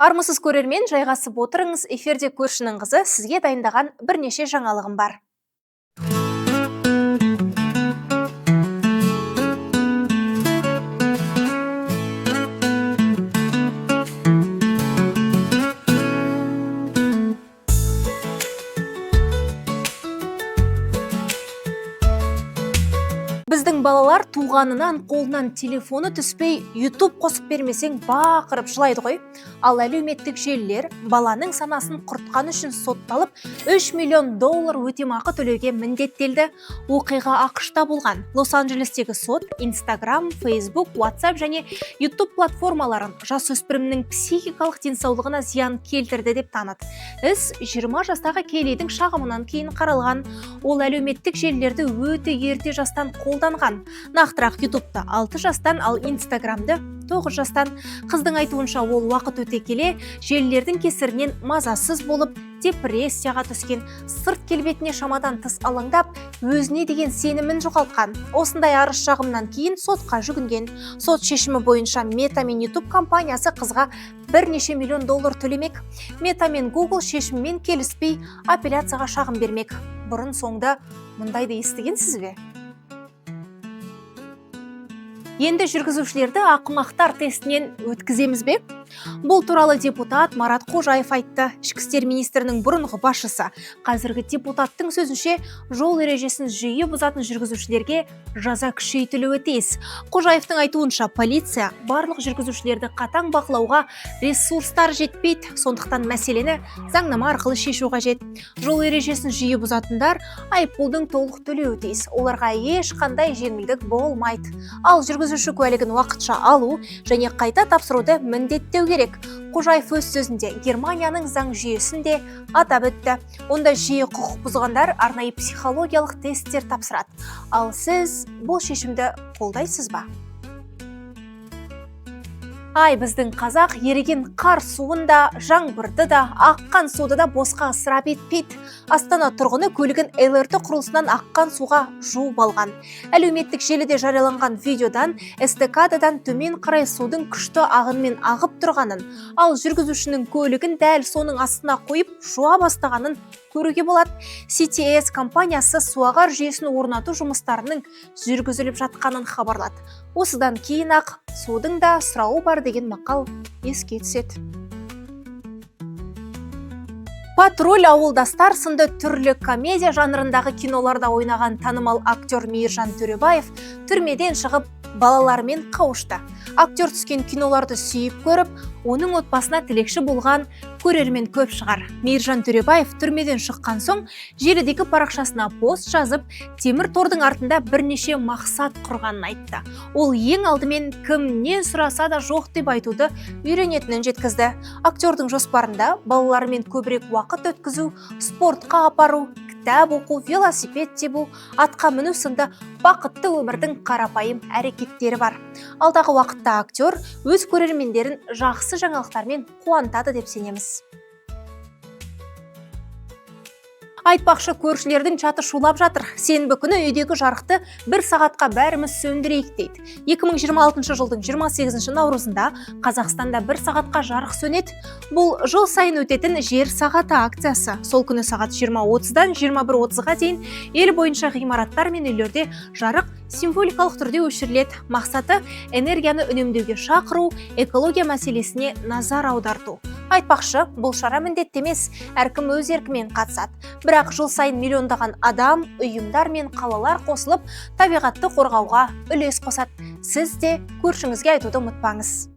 Армысыз көрермен, жайғасып отырыңыз. Эфирде көршінің қызы сізге дайындаған бірнеше жаңалығым бар. Біздің балалар туғанынан қолынан телефоны түспей, YouTube қосып бермесең бақырып жылайды ғой. Ал әлеуметтік желілер баланың санасын құртқан үшін сотталып, $3 миллион өтемақы төлеуге міндеттелді. Оқиға ақш-та болған. Лос-Анджелестегі сот Instagram, Facebook, WhatsApp және YouTube платформаларын жасөспірімнің психикалық денсаулығына зиян келтірді деп таныды. Іс 20 жастағы Келлидің шағымынан кейін қаралған. Ол әлеуметтік желілерді өте ерте жастан қолданған. Нақтырақ YouTube'та 6 жастан, ал Instagram'ды 9 жастан. Қыздың айтуынша ол уақыт өте келе желілердің кесірінен мазасыз болып, депрессияға түскен, сырт келбетіне шамадан тыс алаңдап, өзіне деген сенімін жоғалтқан. Осындай арыз шағымнан кейін сотқа жүгінген. Сот шешімі бойынша Meta мен YouTube компаниясы қызға $1 миллион төлемек. Meta мен Google шешіммен келіспей апелляцияға шағым бермек. Бұрын соңды мұндайды естігенсіз бе? Енді жүргізушілерді ақымақтар тестінен өткіземіз бе? Бұл туралы депутат Марат Қожаев айтты. Ішкі істер министрінің бұрынғы басшысы. Қазіргі депутаттың сөзінше, жол ережесін жиі бұзатын жүргізушілерге жаза күшейтілуі тиіс. Қожаевтың айтуынша, полиция барлық жүргізушілерді қатаң бақылауға ресурстар жетпейді, сондықтан мәселені заңнама арқылы шешу қажет. Жол ережесін жиі бұзатындар айыппұлдың толық төлеуі тиіс. Оларға ешқандай жеңілдік болмайды. Ал жүргізуші куәлігін уақытша алу және қайта тапсыруды міндеттеу керек. Қожаев өз сөзінде Германияның заң жүйесін де атап өтті. Онда жиі құқық бұзғандар арнайы психологиялық тесттер тапсырады. Ал сіз бұл шешімді қолдайсыз ба? Ай, біздің қазақ еріген қар суында, жаңбырды да, аққан суды да босқа ысырап етпейді. Астана тұрғыны көлігін ЛРТ құрылысынан аққан суға жуып алған. Әлеуметтік желіде жарияланған видеодан эстакададан төмен қарай судың күшті ағынмен ағып тұрғанын, ал жүргізушінің көлігін дәл соның астына қойып жуа бастағанын көруге болады. CTS компаниясы суағар жүйесін орнату жұмыстарының жүргізіліп жатқанын хабарлады. Осыдан кейін ақ судың да сұрауы бар деген мақал еске түседі. Патруль, ауылдастар сынды түрлі комедия жанрындағы киноларда ойнаған танымал актер Мейіржан Төребаев түрмеден шығып балалармен қауышты. Актер түскен киноларды сүйіп көріп, оның отбасына тілекші болған көрермен көп шығар. Мейіржан Төребаев түрмеден шыққан соң желідегі парақшасына пост жазып, темір тордың артында бірнеше мақсат құрғанын айтты. Ол ең алдымен кім не сұраса да жоқ деп айтуды үйренетінін жеткізді. Актердің жоспарында балалармен көбірек уақыт өткізу, спортқа апару, кітап оқу, велосипед тебу, атқа міну сынды бақытты өмірдің қарапайым әрекеттері бар. Алдағы уақытта актер өз көрермендерін жақсы жаңалықтармен қуантады деп сенеміз. Айтпақшы, көршілердің чаты шулап жатыр. Сенбі күні үйдегі жарықты 1 сағатқа бәріміз сөндірейік дейді. 2026 жылдың 28 наурызында Қазақстанда 1 сағатқа жарық сөнеді. Бұл жыл сайын өтетін жер сағаты акциясы. Сол күні сағат 20:30-дан 21:30-ға дейін ел бойынша ғимараттар мен үйлерде жарық символикалық түрде өшіріледі. Мақсаты энергияны үнемдеуге шақыру, экология мәселесіне назар аударту. Айтпақшы, бұл шара міндетті емес, әркім өз еркімен қатысады. Бірақ жыл сайын миллиондаған адам, ұйымдар мен қалалар қосылып, табиғатты қорғауға үлес қосады. Сіз де көршіңізге айтуды ұмытпаңыз.